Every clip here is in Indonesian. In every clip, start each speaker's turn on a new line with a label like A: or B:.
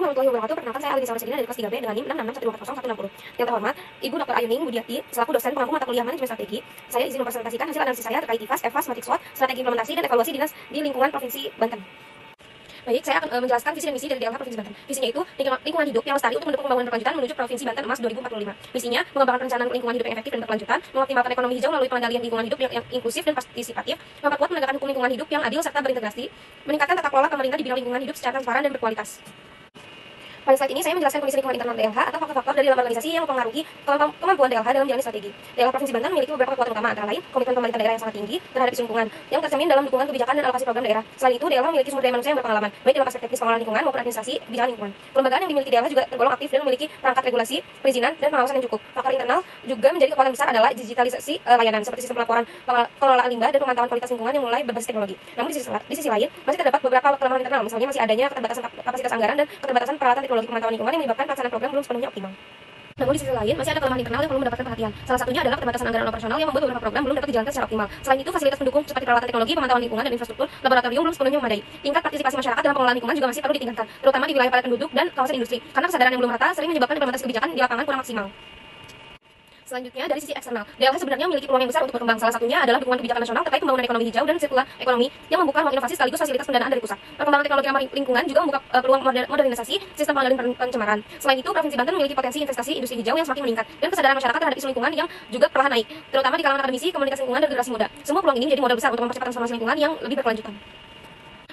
A: warahmatullahi wabarakatuh. Perkenalkan, saya Alisa Warsidina dari kelas 3B dengan NIM 666140160. Yang terhormat, Ibu Dr. Ayuning Budiati, selaku dosen pengampu mata kuliah manajemen strategi, saya izin mempresentasikan hasil analisis saya terkait IFAS, EFAS, Matik SWOT, strategi implementasi dan evaluasi dinas di lingkungan Provinsi Banten. Baik, saya akan menjelaskan visi dan misi dari DLH Provinsi Banten. Visinya itu lingkungan hidup yang lestari untuk mendukung pembangunan berkelanjutan menuju Provinsi Banten Emas 2045. Misinya mengembangkan perencanaan lingkungan hidup yang efektif dan berkelanjutan, mengoptimalkan ekonomi hijau melalui pengendalian lingkungan hidup yang inklusif dan partisipatif, memperkuat penegakan hukum lingkungan hidup yang adil serta berintegrasi, meningkatkan tata kelola pemerintah di bidang lingkungan hidup secara transparan dan berkualitas. Pada slide ini saya menjelaskan kondisi lingkungan internal DLH atau faktor-faktor dari dalam organisasi yang mempengaruhi kemampuan DLH dalam menjalani strategi. DLH Provinsi Banten memiliki beberapa kekuatan utama, antara lain komitmen pemerintah daerah yang sangat tinggi terhadap isu lingkungan yang tercermin dalam dukungan kebijakan dan alokasi program daerah. Selain itu, DLH memiliki sumber daya manusia yang berpengalaman, baik dalam aspek teknis pengelolaan lingkungan maupun administrasi bidang lingkungan. Kelembagaan yang dimiliki DLH juga tergolong aktif dan memiliki perangkat regulasi, perizinan, dan pengawasan yang cukup. Faktor internal juga menjadi kekuatan besar adalah digitalisasi layanan seperti sistem pelaporan pengelolaan limbah dan pemantauan kualitas lingkungan yang mulai berbasis teknologi. Namun di sisi lain masih terdapat beberapa kelemahan internal, misalnya masih adanya keterbatasan kapasitas anggaran dan keterbatasan peralatan teknologi pemantauan lingkungan yang menyebabkan pelaksanaan program belum sepenuhnya optimal. Namun di sisi lain masih ada kelemahan internal yang perlu mendapatkan perhatian. Salah satunya adalah keterbatasan anggaran operasional yang membuat beberapa program belum dapat dijalankan secara optimal. Selain itu, fasilitas pendukung seperti peralatan teknologi, pemantauan lingkungan, dan infrastruktur laboratorium belum sepenuhnya memadai. Tingkat partisipasi masyarakat dalam pengelolaan lingkungan juga masih perlu ditingkatkan, terutama di wilayah padat penduduk dan kawasan industri, karena kesadaran yang belum rata sering menyebabkan implementasi kebijakan di lapangan kurang maksimal. Selanjutnya, dari sisi eksternal, DLH sebenarnya memiliki peluang yang besar untuk berkembang. Salah satunya adalah dukungan kebijakan nasional terkait pembangunan ekonomi hijau dan sirkular ekonomi yang membuka ruang inovasi sekaligus fasilitas pendanaan dari pusat. Perkembangan teknologi ramah lingkungan juga membuka peluang modernisasi sistem pengendalian pencemaran. Selain itu, Provinsi Banten memiliki potensi investasi industri hijau yang semakin meningkat dan kesadaran masyarakat terhadap isu lingkungan yang juga perlahan naik, terutama di kalangan akademisi, komunitas lingkungan, dan generasi muda. Semua peluang ini menjadi modal besar untuk mempercepat transformasi lingkungan yang lebih berkelanjutan.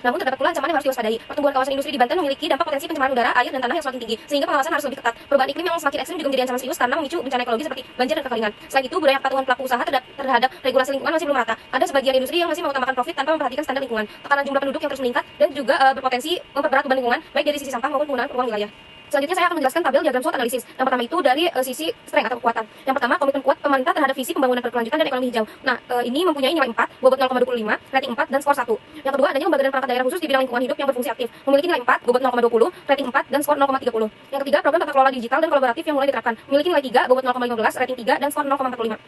A: Namun terdapat pula ancaman yang harus diwaspadai. Pertumbuhan kawasan industri di Banten memiliki dampak potensi pencemaran udara, air, dan tanah yang semakin tinggi, sehingga pengawasan harus lebih ketat. Perubahan iklim yang semakin ekstrim juga menjadi ancaman serius karena memicu bencana ekologi seperti banjir dan kekeringan. Selain itu, budaya kepatuhan pelaku usaha terhadap regulasi lingkungan masih belum rata. Ada sebagian industri yang masih mengutamakan profit tanpa memperhatikan standar lingkungan. Tekanan jumlah penduduk yang terus meningkat dan juga berpotensi memperberat beban lingkungan, baik dari sisi sampah maupun penggunaan ruang wilayah. Selanjutnya saya akan menjelaskan tabel diagram SWOT analisis. Yang pertama itu dari sisi strength atau kekuatan. Yang pertama, komitmen kuat pemerintah terhadap visi pembangunan berkelanjutan dan ekonomi hijau. Nah, ini mempunyai nilai 4, bobot 0,25, rating 4, dan skor 1. Yang kedua, adanya lembaga dan perangkat daerah khusus di bidang lingkungan hidup yang berfungsi aktif, memiliki nilai 4, bobot 0,20, rating 4, dan skor 0,30. Yang ketiga, program tata kelola digital dan kolaboratif yang mulai diterapkan, memiliki nilai 3, bobot 0,15, rating 3, dan skor 0,45.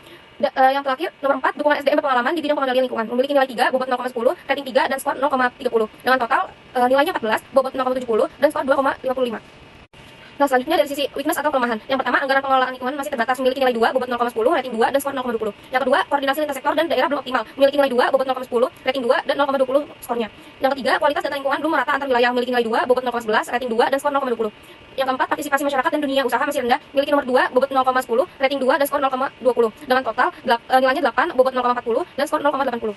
A: Yang terakhir, nomor 4, dukungan SDM berpengalaman di bidang pengendalian lingkungan, memiliki nilai 3, bobot 0,10, rating 3, dan skor 0,30. Dengan total nilainya 14, bobot 0,70, dan skor 2,55. Nah, selanjutnya dari sisi weakness atau kelemahan. Yang pertama, anggaran pengelolaan lingkungan masih terbatas, memiliki nilai 2, bobot 0,10, rating 2, dan skor 0,20. Yang kedua, koordinasi lintas sektor dan daerah belum optimal, memiliki nilai 2, bobot 0,10, rating 2, dan 0,20 skornya. Yang ketiga, kualitas data lingkungan belum merata antar wilayah, memiliki nilai 2, bobot 0,11, rating 2, dan skor 0,20. Yang keempat, partisipasi masyarakat dan dunia usaha masih rendah, memiliki nomor 2, bobot 0,10, rating 2, dan skor 0,20. Dengan total nilainya 8, bobot 0,40, dan skor 0,80.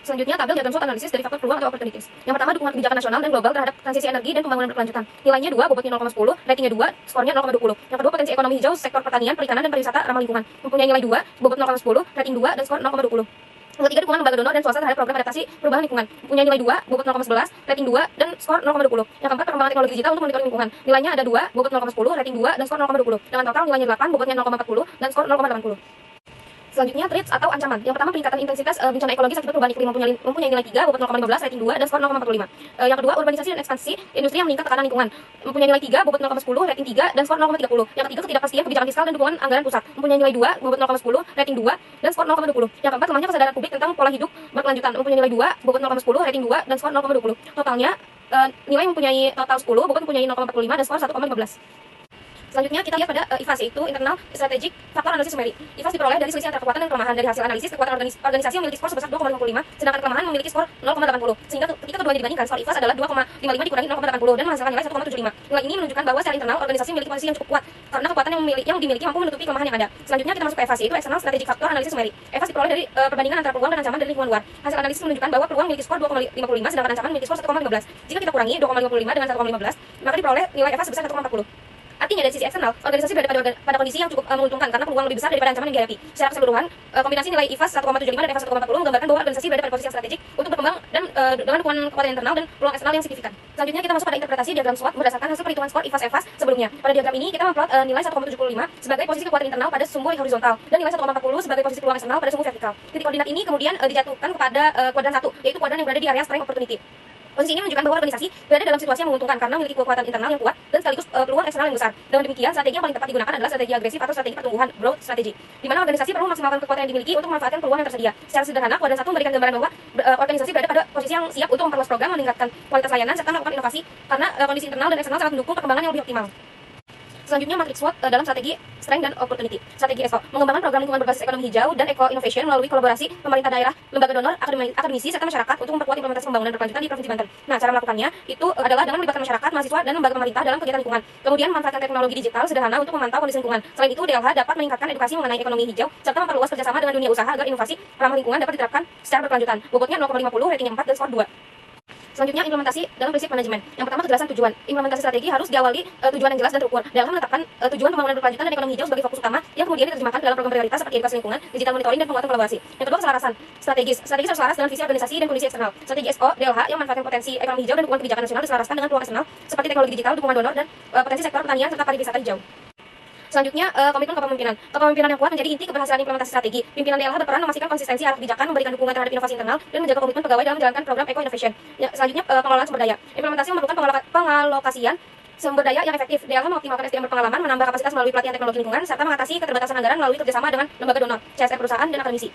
A: Selanjutnya, tabel diagram SWOT analisis dari faktor peluang atau opportunities. Yang pertama, dukungan kebijakan nasional dan global terhadap transisi energi dan pembangunan berkelanjutan. Nilainya 2, bobotnya 0,10, ratingnya 2, skornya 0,20. Yang kedua, potensi ekonomi hijau sektor pertanian, perikanan, dan pariwisata ramah lingkungan. Mempunyai nilai 2, bobot 0,10, rating 2, dan skor 0,20. Yang ketiga, dukungan lembaga donor dan swasta terhadap program adaptasi perubahan lingkungan. Mempunyai nilai 2, bobot 0,11, rating 2, dan skor 0,20. Yang keempat, perkembangan teknologi digital untuk monitoring lingkungan. Nilainya ada 2, bobot 0,10, rating 2, dan skor 0,20. Dengan total nilainya 8, bobotnya 0,40, dan skor 0,80. Selanjutnya, threats atau ancaman. Yang pertama, peningkatan intensitas bencana ekologis akibat perubahan iklim, mempunyai nilai 3, bobot 0,15, rating 2, dan skor 0,45. Yang kedua, urbanisasi dan ekspansi industri yang meningkat tekanan lingkungan, mempunyai nilai 3, bobot 0,10, rating 3, dan skor 0,30. Yang ketiga, ketidakpastian kebijakan fiskal dan dukungan anggaran pusat, mempunyai nilai 2, bobot 0,10, rating 2, dan skor 0,20. Yang keempat, lemahnya kesadaran publik tentang pola hidup berkelanjutan, mempunyai nilai 2, bobot 0,10, rating 2, dan skor 0,20. Totalnya, nilai mempunyai total 10, bobot mempunyai 0,45, dan skor 1,15. Selanjutnya kita lihat pada IFAS, yaitu Internal Strategic Factor Analysis Summary. IFAS diperoleh dari selisih antara kekuatan dan kelemahan. Dari hasil analisis, kekuatan organisasi memiliki skor sebesar 2,55, sedangkan kelemahan memiliki skor 0,80. Sehingga ketika keduanya dibandingkan, skor IFAS adalah 2,55 dikurangi 0,80 dan menghasilkan nilai 1,75. Nilai ini menunjukkan bahwa secara internal organisasi memiliki posisi yang cukup kuat karena kekuatan yang dimiliki mampu menutupi kelemahan yang ada. Selanjutnya kita masuk ke EFAS, yaitu External Strategic Factor Analysis Summary. EFAS diperoleh dari perbandingan antara peluang dan ancaman dari lingkungan luar. Hasil analisis menunjukkan bahwa peluang memiliki skor 2,55, sedangkan ancaman memiliki skor 1,15. Jika kita kurangi 2,55 dengan 1,15, maka diperoleh nilai EFAS sebesar 1,40. Artinya dari sisi eksternal, organisasi berada pada kondisi yang cukup menguntungkan karena peluang lebih besar daripada ancaman yang dihadapi. Secara keseluruhan, kombinasi nilai IFAS 1,75 dan EFAS 1,40 menggambarkan bahwa organisasi berada pada posisi yang strategik untuk berkembang dan dengan dukungan kekuatan internal dan peluang eksternal yang signifikan. Selanjutnya kita masuk pada interpretasi diagram SWOT berdasarkan hasil perhitungan skor IFAS-EFAS sebelumnya. Pada diagram ini kita memplot nilai 1,75 sebagai posisi kekuatan internal pada sumbu horizontal dan nilai 1,40 sebagai posisi peluang eksternal pada sumbu vertikal. Titik koordinat ini kemudian dijatuhkan kepada kuadran 1, yaitu kuadran yang berada di area strength opportunity. Posisi ini menunjukkan bahwa organisasi berada dalam situasi yang menguntungkan karena memiliki kekuatan internal yang kuat dan dan sekaligus peluang eksternal yang besar. Dengan demikian, strategi yang paling tepat digunakan adalah strategi agresif atau strategi pertumbuhan growth strategy, di mana organisasi perlu memaksimalkan kekuatan yang dimiliki untuk memanfaatkan peluang yang tersedia. Secara sederhana, kuadran 1 memberikan gambaran bahwa organisasi berada pada posisi yang siap untuk memperluas program, meningkatkan kualitas layanan, serta melakukan inovasi karena kondisi internal dan eksternal sangat mendukung perkembangan yang lebih optimal. Selanjutnya, matriks SWOT dalam strategi Strength dan Opportunity. Strategi SO mengembangkan program lingkungan berbasis ekonomi hijau dan eco-innovation melalui kolaborasi pemerintah daerah, lembaga donor, akademisi, serta masyarakat untuk memperkuat implementasi pembangunan berkelanjutan di Provinsi Banten. Nah, cara melakukannya itu adalah dengan melibatkan masyarakat, mahasiswa, dan lembaga pemerintah dalam kegiatan lingkungan. Kemudian, memanfaatkan teknologi digital sederhana untuk memantau kondisi lingkungan. Selain itu, DLH dapat meningkatkan edukasi mengenai ekonomi hijau, serta memperluas kerjasama dengan dunia usaha agar inovasi ramah lingkungan dapat diterapkan secara berkelanjutan. Bobotnya 0,50, ratingnya 4, dan skor 2. Selanjutnya, implementasi dalam prinsip manajemen. Yang pertama, kejelasan tujuan. Implementasi strategi harus diawali tujuan yang jelas dan terukur. Dalam menetapkan tujuan pembangunan berkelanjutan dan ekonomi hijau sebagai fokus utama, yang kemudian diterjemahkan ke dalam program prioritas seperti edukasi lingkungan, digital monitoring, dan penguatan kolaborasi. Yang kedua, keselarasan. Strategis harus selaras dengan visi organisasi dan kondisi eksternal. Strategi SO DLH yang memanfaatkan potensi ekonomi hijau dan dukungan kebijakan nasional diselaraskan dengan peluang eksternal seperti teknologi digital, dukungan donor, dan potensi sektor pertanian serta pariwisata hijau. Selanjutnya, komitmen kepemimpinan. Kepemimpinan yang kuat menjadi inti keberhasilan implementasi strategi. Pimpinan DLH berperan memastikan konsistensi arah kebijakan, memberikan dukungan terhadap inovasi internal, dan menjaga komitmen pegawai dalam menjalankan program eco-innovation. Selanjutnya, pengelolaan sumber daya. Implementasi memerlukan pengalokasian sumber daya yang efektif. DLH mengoptimalkan SDM berpengalaman, menambah kapasitas melalui pelatihan teknologi lingkungan, serta mengatasi keterbatasan anggaran melalui kerjasama dengan lembaga donor, CSR perusahaan, dan akademisi.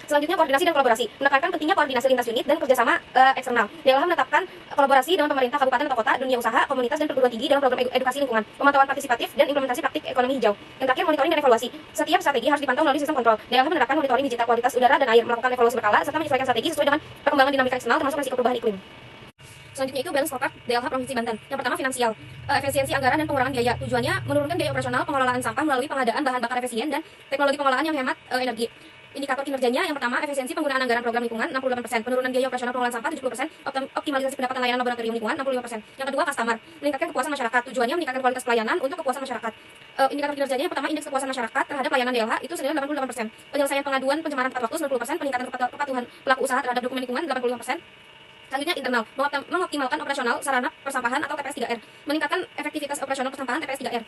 A: Selanjutnya, koordinasi dan kolaborasi. Menekankan pentingnya koordinasi lintas unit dan kerjasama eksternal. DLH menetapkan kolaborasi dengan pemerintah kabupaten atau kota, dunia usaha, komunitas, dan perguruan tinggi dalam program edukasi lingkungan, pemantauan partisipatif, dan implementasi praktik ekonomi hijau. Yang terakhir, monitoring dan evaluasi. Setiap strategi harus dipantau melalui sistem kontrol. DLH menerapkan monitoring digital kualitas udara dan air, melakukan evaluasi berkala, serta menyesuaikan strategi sesuai dengan perkembangan dinamika eksternal termasuk risiko perubahan iklim. Selanjutnya itu balance scorecard DLH Provinsi Banten. Yang pertama, finansial. Efisiensi anggaran dan pengurangan biaya. Tujuannya menurunkan biaya operasional pengelolaan sampah melalui pengadaan bahan bakar efisien dan teknologi pengolahan yang hemat energi. Indikator kinerjanya yang pertama, efisiensi penggunaan anggaran program lingkungan 68%, penurunan biaya operasional pengelolaan sampah 70%, optimalisasi pendapatan layanan laboratorium lingkungan 65%. Yang kedua, customer, meningkatkan kepuasan masyarakat. Tujuannya meningkatkan kualitas pelayanan untuk kepuasan masyarakat. Indikator kinerjanya yang pertama, indeks kepuasan masyarakat terhadap layanan DLH itu senilai 88%. Penyelesaian pengaduan pencemaran tepat waktu 90%, peningkatan kepatuhan pelaku usaha terhadap dokumen lingkungan 85%. Selanjutnya, internal, mengoptimalkan operasional sarana persampahan atau TPS 3R, meningkatkan efektivitas operasional persampahan TPS 3R.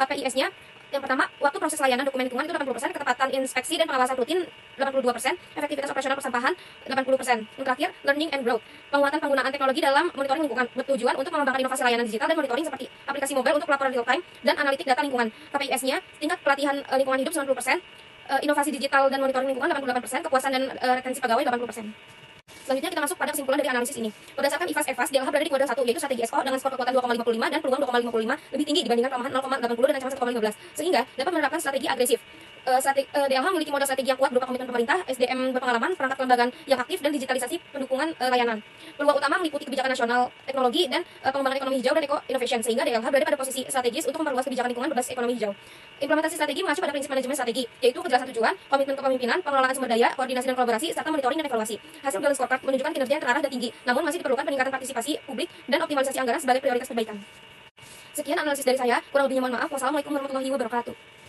A: KPIS-nya yang pertama, waktu proses layanan dokumen lingkungan itu 80%, ketepatan inspeksi dan pengawasan rutin 82%, efektivitas operasional persampahan 80%. Yang terakhir, learning and growth, penguatan penggunaan teknologi dalam monitoring lingkungan bertujuan untuk mengembangkan inovasi layanan digital dan monitoring seperti aplikasi mobile untuk pelaporan real time dan analitik data lingkungan. KPIS-nya, tingkat pelatihan lingkungan hidup 90%, inovasi digital dan monitoring lingkungan 88%, kepuasan dan retensi pegawai 80%. Selanjutnya kita masuk pada kesimpulan dari analisis ini. Berdasarkan IFAS-EFAS, DLH berada di kuadran 1, yaitu strategi SO dengan skor kekuatan 2,55 dan peluang 2,55 lebih tinggi dibandingkan pelemahan 0,80 dan ancaman 1,15, sehingga dapat menerapkan strategi agresif. DLH memiliki modal strategi yang kuat berupa komitmen pemerintah, SDM berpengalaman, perangkat kelembagaan yang aktif, dan digitalisasi pendukungan layanan. Peluang utama meliputi kebijakan nasional, teknologi, dan pengembangan ekonomi hijau dan eco-innovation, sehingga DLH berada pada posisi strategis untuk memperluas kebijakan lingkungan berbasis ekonomi hijau. Implementasi strategi mengacu pada prinsip manajemen strategi, yaitu kejelasan tujuan, komitmen kepemimpinan, pengelolaan sumber daya, koordinasi dan kolaborasi, serta monitoring dan evaluasi. Hasil balance scorecard menunjukkan kinerja yang terarah dan tinggi, namun masih diperlukan peningkatan partisipasi publik dan optimalisasi anggaran sebagai prioritas perbaikan. Sekian analisis dari saya, kurang lebihnya mohon maaf. Wassalamualaikum warahmatullahi wabarakatuh.